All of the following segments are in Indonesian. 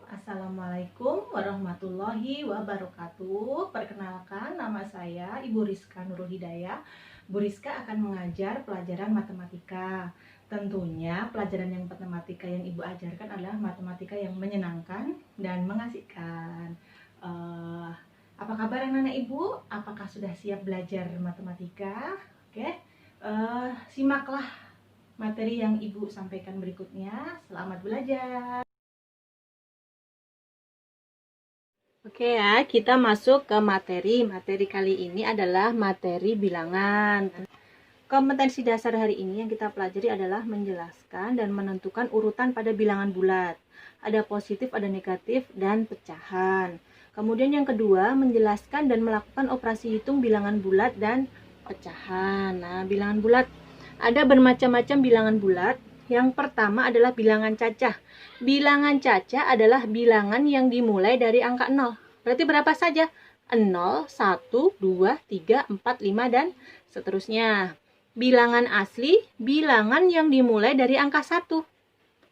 Assalamualaikum warahmatullahi wabarakatuh. Perkenalkan, nama saya Ibu Rizka Nurul Hidayah. Bu Rizka akan mengajar pelajaran matematika. Tentunya pelajaran yang matematika yang Ibu ajarkan adalah matematika yang menyenangkan dan mengasihkan. Apa kabar anak-anak Ibu? Apakah sudah siap belajar matematika? Oke, simaklah materi yang Ibu sampaikan berikutnya. Selamat belajar. Oke ya, kita masuk ke materi. Materi kali ini adalah materi bilangan. Kompetensi dasar hari ini yang kita pelajari adalah menjelaskan dan menentukan urutan pada bilangan bulat. Ada positif, ada negatif, dan pecahan. Kemudian yang kedua, menjelaskan dan melakukan operasi hitung bilangan bulat dan pecahan. Nah, bilangan bulat. Ada bermacam-macam bilangan bulat. Yang pertama adalah bilangan cacah. Bilangan cacah adalah bilangan yang dimulai dari angka 0. Berarti berapa saja? 0, 1, 2, 3, 4, 5, dan seterusnya. Bilangan asli, bilangan yang dimulai dari angka 1.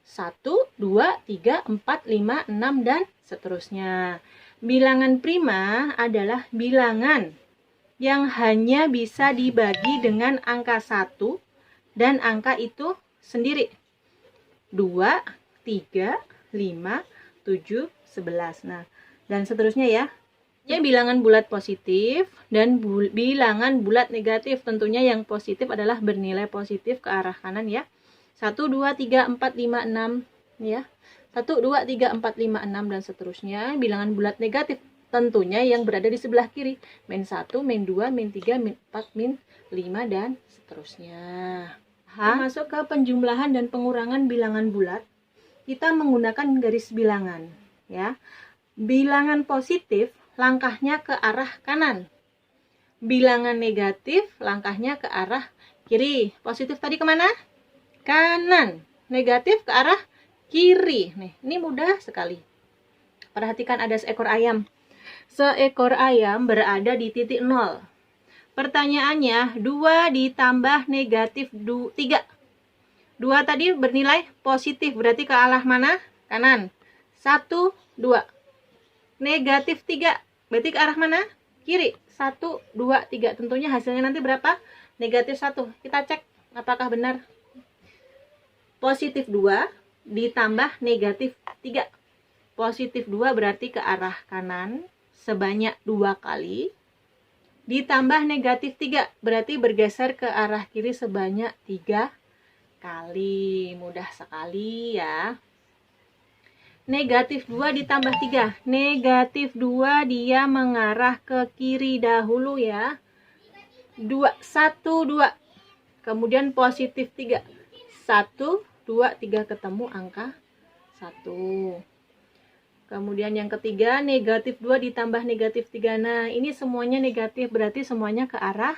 1, 2, 3, 4, 5, 6, dan seterusnya. Bilangan prima adalah bilangan yang hanya bisa dibagi dengan angka 1 dan angka itu sendiri. 2, 3, 5, 7, 11. Nah, dan seterusnya ya. Ya, bilangan bulat positif dan bilangan bulat negatif. Tentunya yang positif adalah bernilai positif ke arah kanan ya. 1, 2, 3, 4, 5, 6 ya. 1, 2, 3, 4, 5, 6 dan seterusnya. Bilangan bulat negatif tentunya yang berada di sebelah kiri. Min 1, min 2, min 3, min 4, min 5 dan seterusnya. Masuk ke penjumlahan dan pengurangan bilangan bulat, kita menggunakan garis bilangan ya. Bilangan positif langkahnya ke arah kanan. Bilangan negatif langkahnya ke arah kiri. Positif tadi kemana? Kanan. Negatif ke arah kiri. Nih, ini mudah sekali. Perhatikan ada seekor ayam. Seekor ayam berada di titik 0. Pertanyaannya, 2 ditambah negatif 3. 2 tadi bernilai positif, berarti ke arah mana? Kanan. 1, 2. Negatif 3, berarti ke arah mana? Kiri. 1, 2, 3. Tentunya hasilnya nanti berapa? Negatif 1. Kita cek apakah benar. Positif 2 ditambah negatif 3. Positif 2 berarti ke arah kanan sebanyak 2 kali. Ditambah negatif 3, berarti bergeser ke arah kiri sebanyak 3 kali. Mudah sekali ya. Negatif 2 ditambah 3. Negatif 2 dia mengarah ke kiri dahulu ya. 2, 1, 2. Kemudian positif 3. 1, 2, 3 ketemu angka 1. Kemudian yang ketiga, negatif 2 ditambah negatif 3. Nah, ini semuanya negatif, berarti semuanya ke arah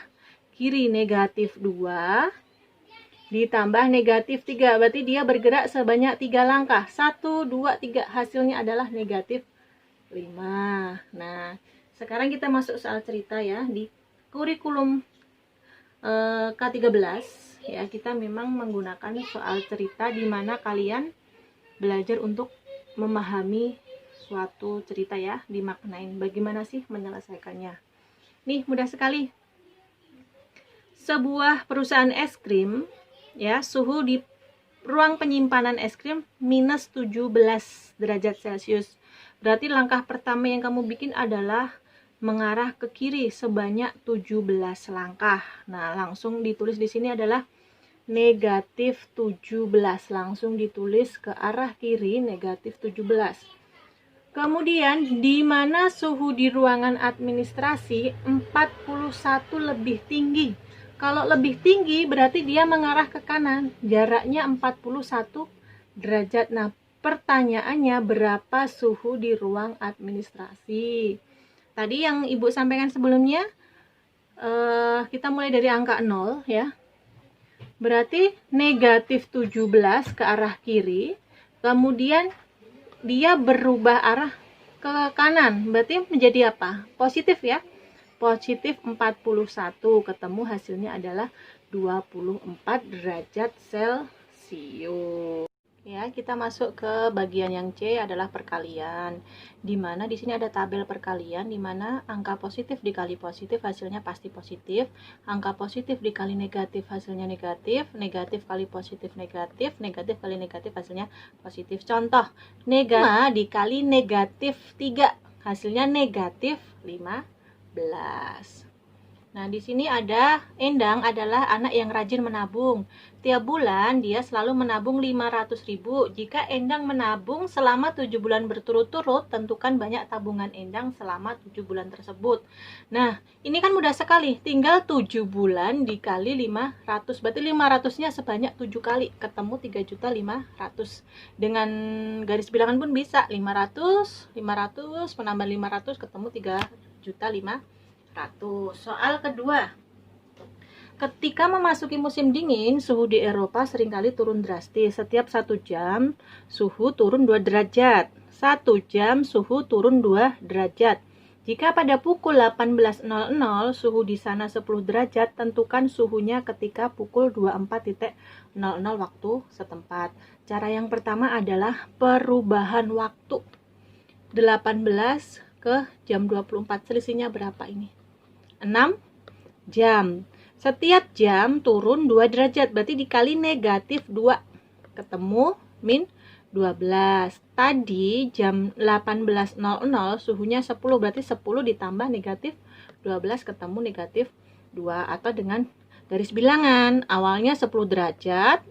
kiri. Negatif 2 ditambah negatif 3, berarti dia bergerak sebanyak 3 langkah. 1, 2, 3, hasilnya adalah negatif 5. Nah, sekarang kita masuk soal cerita ya. Di kurikulum K13 ya, kita memang menggunakan soal cerita di mana kalian belajar untuk memahami suatu cerita ya, dimaknain bagaimana sih menyelesaikannya. Nih, mudah sekali. Sebuah perusahaan es krim ya, suhu di ruang penyimpanan es krim minus 17 derajat Celcius. Berarti langkah pertama yang kamu bikin adalah mengarah ke kiri sebanyak 17 langkah. Nah, langsung ditulis di sini adalah negatif 17. Langsung ditulis ke arah kiri negatif 17. Kemudian, di mana suhu di ruangan administrasi 41 lebih tinggi. Kalau lebih tinggi berarti dia mengarah ke kanan. Jaraknya 41 derajat. Nah, pertanyaannya berapa suhu di ruang administrasi? Tadi yang Ibu sampaikan sebelumnya, kita mulai dari angka 0 ya. Berarti negatif 17 ke arah kiri. Kemudian dia berubah arah ke kanan, berarti menjadi apa? Positif ya. Positif 41, ketemu hasilnya adalah 24 derajat Celcius. Ya, kita masuk ke bagian yang C adalah perkalian. Di mana di sini ada tabel perkalian di mana angka positif dikali positif hasilnya pasti positif, angka positif dikali negatif hasilnya negatif, negatif kali positif negatif, negatif kali negatif hasilnya positif. Contoh, negatif dikali negatif 3 hasilnya negatif 15. Nah, di sini ada Endang adalah anak yang rajin menabung. Tiap bulan dia selalu menabung 500.000. Jika Endang menabung selama 7 bulan berturut-turut, tentukan banyak tabungan Endang selama 7 bulan tersebut. Nah, ini kan mudah sekali. Tinggal 7 bulan dikali 500. Berarti 500-nya sebanyak 7 kali. Ketemu 3.500.000. Dengan garis bilangan pun bisa. 500, 500, menambah 500 ketemu 3.500.000. Soal kedua, ketika memasuki musim dingin, suhu di Eropa seringkali turun drastis. Setiap 1 jam, suhu turun 2 derajat. 1 jam, suhu turun 2 derajat. Jika pada pukul 18.00 suhu di sana 10 derajat, tentukan suhunya ketika pukul 24.00 waktu setempat. Cara yang pertama adalah perubahan waktu. 18 ke jam 24, selisihnya berapa ini? 6 jam. Setiap jam turun 2 derajat, berarti dikali negatif 2. Ketemu min 12. Tadi jam 18.00 suhunya 10, berarti 10 ditambah negatif 12 ketemu negatif 2. Atau dengan garis bilangan, awalnya 10 derajat,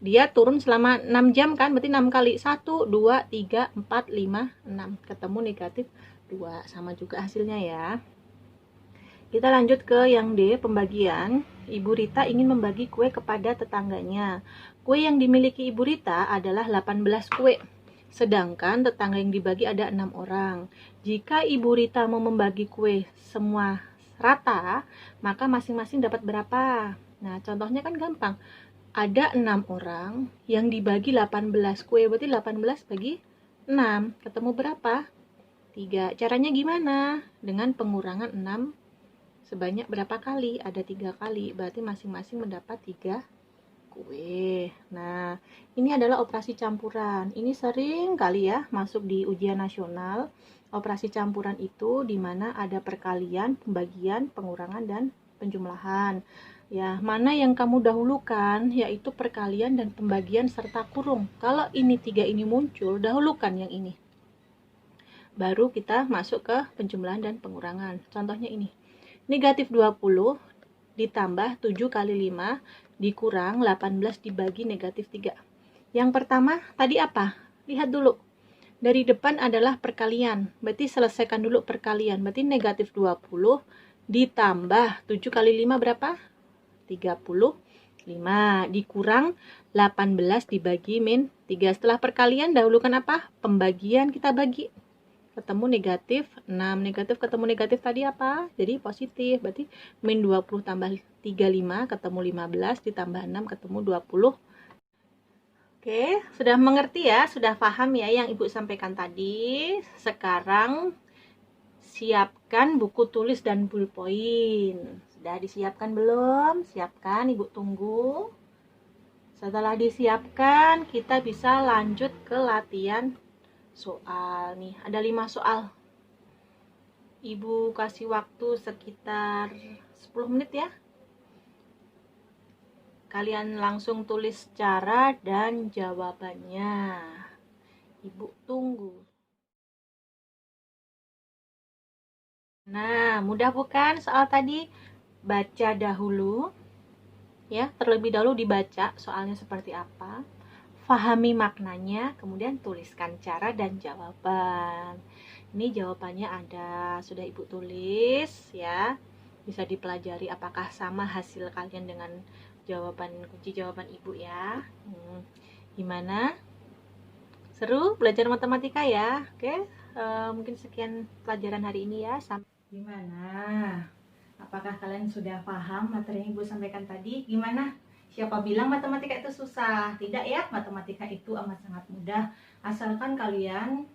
dia turun selama 6 jam kan, berarti 6 kali. 1, 2, 3, 4, 5, 6. Ketemu negatif 2. Sama juga hasilnya ya. Kita lanjut ke yang D, pembagian. Ibu Rita ingin membagi kue kepada tetangganya. Kue yang dimiliki Ibu Rita adalah 18 kue. Sedangkan tetangga yang dibagi ada 6 orang. Jika Ibu Rita mau membagi kue semua rata, maka masing-masing dapat berapa? Nah, contohnya kan gampang. Ada 6 orang yang dibagi 18 kue, berarti 18 bagi 6. Ketemu berapa? 3. Caranya gimana? Dengan pengurangan 6 sebanyak berapa kali? Ada 3 kali, berarti masing-masing mendapat 3 kue. Nah, ini adalah operasi campuran. Ini sering kali ya masuk di ujian nasional. Operasi campuran itu dimana ada perkalian, pembagian, pengurangan, dan penjumlahan. Ya, mana yang kamu dahulukan, yaitu perkalian dan pembagian serta kurung. Kalau ini 3 ini muncul, dahulukan yang ini. Baru kita masuk ke penjumlahan dan pengurangan. Contohnya ini. Negatif 20 ditambah 7 kali 5 dikurang 18 dibagi negatif 3. Yang pertama tadi apa? Lihat dulu. Dari depan adalah perkalian. Berarti selesaikan dulu perkalian. Berarti negatif 20 ditambah 7 kali 5 berapa? 35. Dikurang 18 dibagi min 3. Setelah perkalian dahulukan apa? Pembagian kita bagi. Ketemu negatif 6, negatif ketemu negatif tadi apa? Jadi positif, berarti min 20 tambah 35 ketemu 15 ditambah 6 ketemu 20. Oke, sudah mengerti ya? Sudah paham ya yang Ibu sampaikan tadi? Sekarang siapkan buku tulis dan ballpoint. Sudah disiapkan belum? Siapkan, Ibu tunggu. Setelah disiapkan, kita bisa lanjut ke latihan soal nih. Ada 5 soal. Ibu kasih waktu sekitar 10 menit ya. Kalian langsung tulis cara dan jawabannya. Ibu tunggu. Nah, mudah bukan soal tadi? Baca dahulu. Ya, terlebih dahulu dibaca soalnya seperti apa. Fahami maknanya, kemudian tuliskan cara dan jawaban. Ini jawabannya ada, sudah Ibu tulis ya. Bisa dipelajari apakah sama hasil kalian dengan kunci jawaban Ibu ya. Gimana? Seru belajar matematika ya? Oke, mungkin sekian pelajaran hari ini ya. Gimana? Apakah kalian sudah paham materi yang Ibu sampaikan tadi? Gimana? Siapa bilang matematika itu susah? Tidak ya, matematika itu amat sangat mudah. Asalkan kalian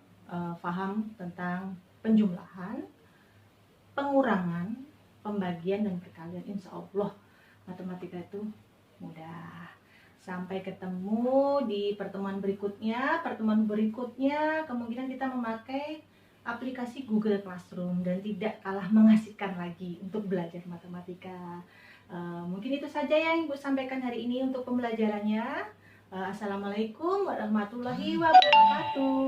paham tentang penjumlahan, pengurangan, pembagian, dan perkalian. Insya Allah matematika itu mudah. Sampai ketemu di pertemuan berikutnya. Pertemuan berikutnya kemungkinan kita memakai aplikasi Google Classroom dan tidak kalah mengasihkan lagi untuk belajar matematika. Mungkin itu saja yang Ibu sampaikan hari ini untuk pembelajarannya. Assalamualaikum warahmatullahi wabarakatuh.